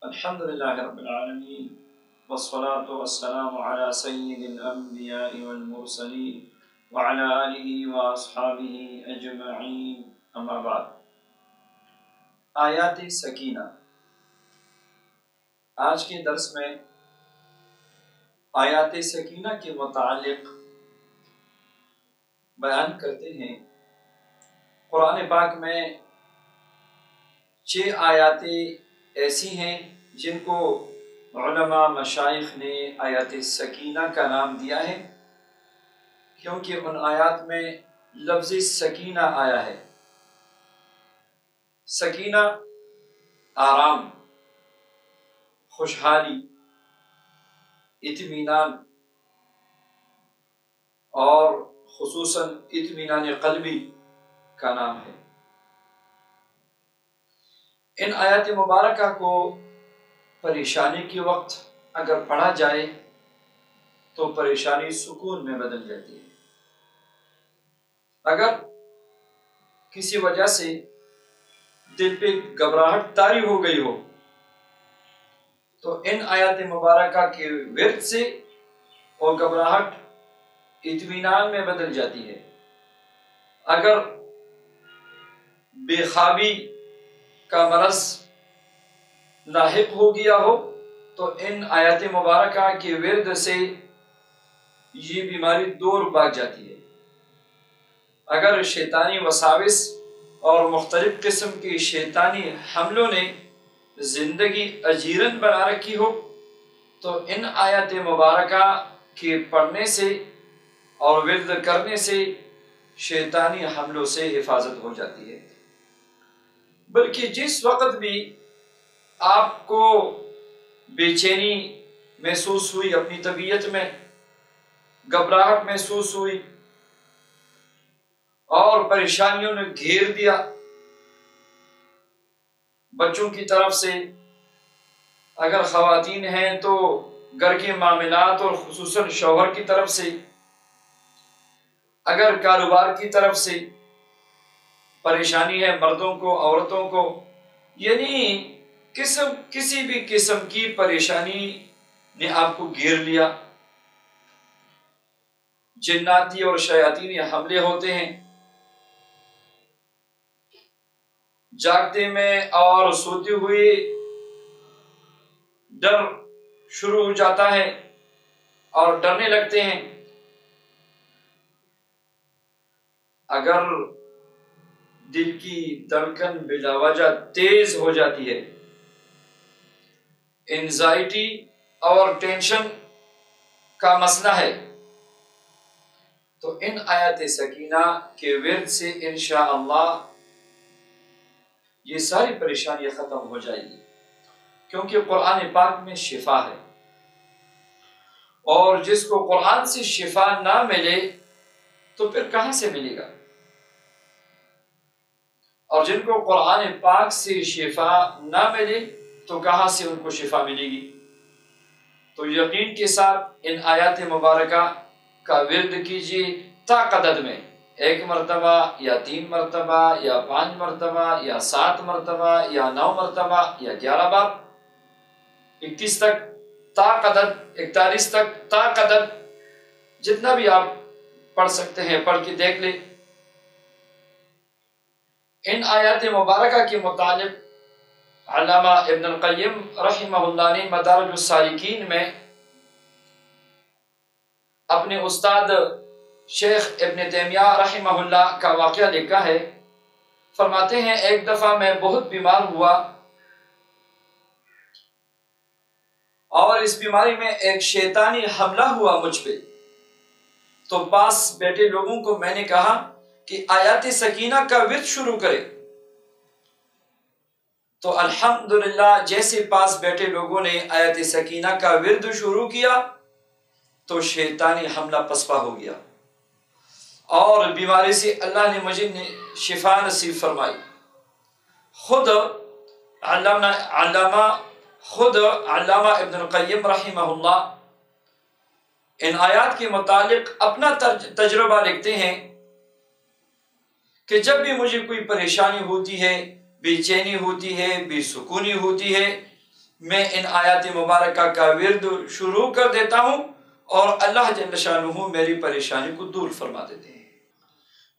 الحمد لله رب العالمين والصلاة والسلام على سيد الأنبياء والمرسلين وعلى آله وأصحابه أجمعين أما بعد. آیات سکینہ. آج کے درس میں آیات سکینہ کے متعلق بیان کرتے ہیں. قرآن پاک میں 6 آیاتیں ایسی ہیں جن کو علماء مشائخ نے آیات سکینہ کا نام دیا ہے کیونکہ ان آیات میں لفظ سکینہ آیا ہے. سکینہ آرام، خوشحالی، اطمینان اور خصوصاً اطمینان قلبی کا نام ہے. ان آیات مبارکہ کو پریشانی کے وقت اگر پڑھا جائے تو پریشانی سکون میں بدل جاتی ہے. اگر کسی وجہ سے دل پہ گھبراہٹ طاری ہو گئی ہو تو ان آیات مبارکہ کے ورد سے وہ گھبراہٹ اطمینان میں بدل جاتی ہے. اگر بے خوابی کا مرض لاحق ہو گیا ہو تو ان آیات مبارکہ کے ورد سے یہ بیماری دور بھاگ جاتی ہے. اگر شیطانی وساوس اور مختلف قسم کی شیطانی حملوں نے زندگی اجیرن بنا رکھی ہو تو ان آیات مبارکہ کے پڑھنے سے اور ورد کرنے سے شیطانی حملوں سے حفاظت ہو جاتی ہے. بلکہ جس وقت بھی آپ کو بے چینی محسوس ہوئی، اپنی طبیعت میں گھبراہٹ محسوس ہوئی اور پریشانیوں نے گھیر دیا، بچوں کی طرف سے، اگر خواتین ہیں تو گھر کے معاملات اور خصوصاً شوہر کی طرف سے، اگر کاروبار کی طرف سے پریشانی ہے مردوں کو، عورتوں کو، یعنی کسی بھی قسم کی پریشانی نے آپ کو گھیر لیا، جناتی اور شیاطینی حملے ہوتے ہیں، جاگتے میں اور سوتے ہوئے ڈر شروع ہو جاتا ہے اور ڈرنے لگتے ہیں. اگر دل کی دھڑکن بلا وجہ تیز ہو جاتی ہے، انزائٹی اور ٹینشن کا مسئلہ ہے، تو ان آیات سکینہ کے ورد سے انشاءاللہ یہ ساری پریشانیاں ختم ہو جائیں گی. کیونکہ قرآن پاک میں شفا ہے، اور جس کو قرآن سے شفا نہ ملے تو پھر کہاں سے ملے گا؟ اور جن کو قرآن پاک سے شفا نہ ملے تو کہاں سے ان کو شفا ملے گی؟ تو یقین کے ساتھ ان آیات مبارکہ کا ورد کیجیے تا عدد میں، 1 مرتبہ یا 3 مرتبہ یا 5 مرتبہ یا 7 مرتبہ یا 9 مرتبہ یا 11 بار، 21 تک تا عدد، 41 تک تا عدد، جتنا بھی آپ پڑھ سکتے ہیں پڑھ کے دیکھ لیں. ان آیات مبارکہ کے متعلق علامہ ابن القیم رحمہ اللہ نے مدارج السالکین میں اپنے استاد شیخ ابن تیمیہ رحمہ اللہ کا واقعہ لکھا ہے. فرماتے ہیں ایک دفعہ میں بہت بیمار ہوا اور اس بیماری میں ایک شیطانی حملہ ہوا مجھ پہ. تو پاس بیٹھے لوگوں کو میں نے کہا کہ آیات سکینہ کا ورد شروع کرے. تو الحمدللہ جیسے پاس بیٹھے لوگوں نے آیات سکینہ کا ورد شروع کیا تو شیطانی حملہ پسپا ہو گیا اور بیماری سے اللہ نے مجھے شفا نصیب فرمائی. خود علامہ ابن القیم رحمہ اللہ ان آیات کے متعلق اپنا تجربہ لکھتے ہیں کہ جب بھی مجھے کوئی پریشانی ہوتی ہے، بے چینی ہوتی ہے، بے سکونی ہوتی ہے، میں ان آیات مبارکہ کا ورد شروع کر دیتا ہوں اور اللہ جل شانہ میری پریشانی کو دور فرما دیتے ہیں۔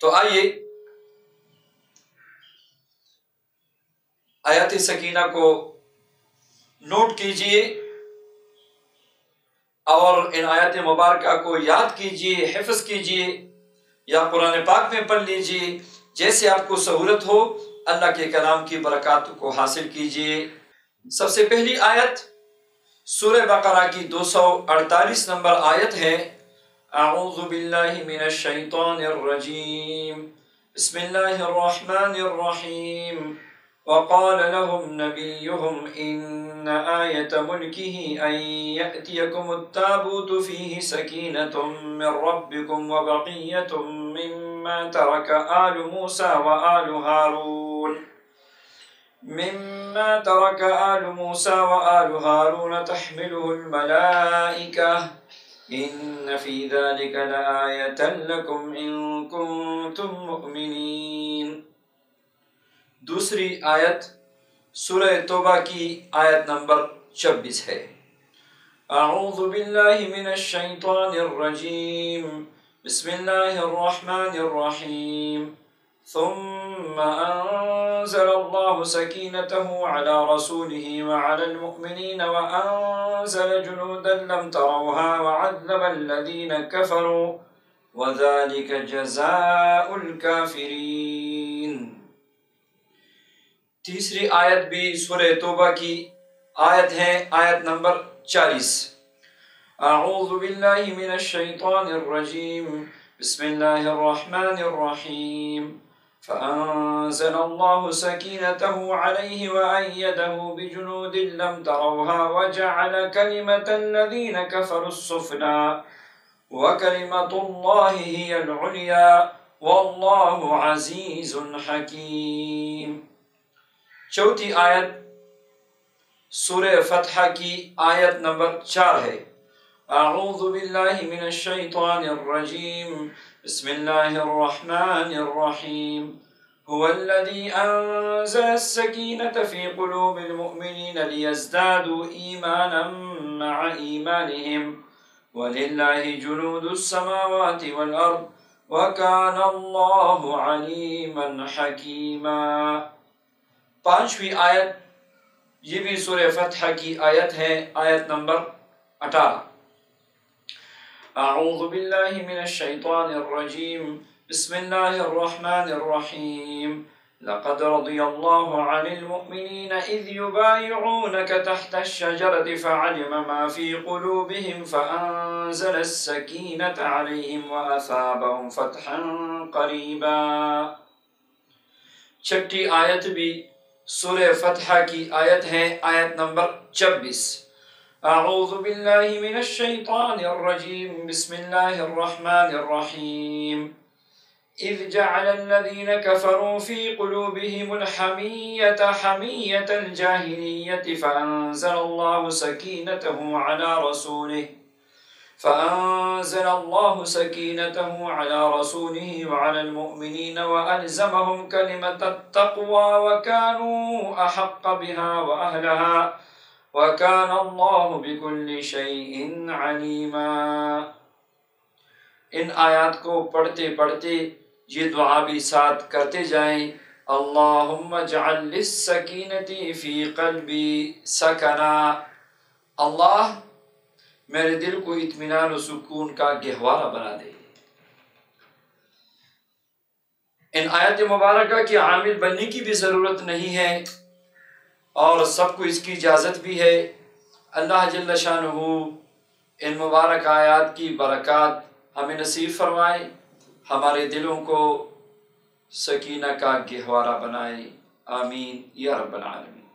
تو آئیے آیات سکینہ کو نوٹ کیجئے اور ان آیات مبارکہ کو یاد کیجئے، حفظ کیجئے یا قرآن پاک میں پڑھ لیجئے، جیسے آپ کو سہولت ہو اللہ کے کلام کی برکات کو حاصل کیجئے۔ سب سے پہلی آیت سورہ بقرہ کی 248 نمبر آیت ہے۔ اعوذ باللہ من الشیطان الرجیم، بسم اللہ الرحمن الرحیم۔ وقال لهم نبيهم إن آية ملكه أن يأتيكم التابوت فيه سكينة من ربكم وبقية مما ترك آل موسى وآل هارون تحمله الملائكة إن في ذلك لآية لكم إن كنتم مؤمنين۔ دوسری آیت سورہ توبہ کی آیت نمبر 26 ہے۔ اعوذ باللہ من الشیطان الرجیم، بسم اللہ الرحمن الرحیم۔ ثم انزل اللہ سکینته على رسوله وعلى المؤمنین وانزل جنودا لم تروها وعذب الذین کفروا وذلك جزاء الکافرین۔ تیسری آیت بھی سورہ توبہ کی آیت ہے، آیت نمبر 40۔ اعوذ باللہ من الشیطان الرجیم، بسم اللہ الرحمن الرحیم۔ فأنزل الله سكينته عليه وأيده بجنود لم تروها وجعل كلمة الذين كفروا السفلى وكلمة الله هي العليا والله عزيز حكيم۔ چوتھی آیت سورہ فتح کی آیت نمبر 4 ہے۔ اعوذ باللہ من الشیطان الرجیم، بسم اللہ الرحمن الرحیم۔ هو الذي أنزل السكينة في قلوب المؤمنين ليزدادوا إيمانا مع إيمانهم ولله جنود السماوات والأرض وكان الله عليما حكيما۔ پانچویں آیت یہ بھی سورہ فتح کی آیت ہے، آیت نمبر 18۔ اعوذ باللہ من الشیطان الرجیم، بسم اللہ الرحمن الرحیم۔ لقد رضی اللہ عن المؤمنین اذ یبایعونک تحت الشجرة فعلم ما في قلوبهم فأنزل السکینة علیہم وأثابهم فتحا قریبا۔ چھٹی آیت بھی سورہ فتح کی آیت ہے، آیت نمبر 26۔ اعوذ باللہ من الشیطان الرجیم، بسم اللہ الرحمن الرحیم۔ اذ جعل الذین كفروا في قلوبهم الحمیة حمیة الجاہلیة فأنزل الله سکینته على رسوله وعلى المؤمنين وألزمهم كلمة التقوى وكانوا أحق بها وأهلها وكان الله بكل شيء عليما۔ ان آیات کو پڑھتے پڑھتے یہ دعا بھی ساتھ کرتے جائیں۔ اللہم اجعل للسکینة فی قلبی سکنا، اللہ میرے دل کو اطمینان و سکون کا گہوارہ بنا دے۔ ان آیات مبارکہ کے عامل بننے کی بھی ضرورت نہیں ہے اور سب کو اس کی اجازت بھی ہے۔ اللہ جل شانہ ان مبارک آیات کی برکات ہمیں نصیب فرمائے، ہمارے دلوں کو سکینہ کا گہوارہ بنائے، آمین یا رب العالمین۔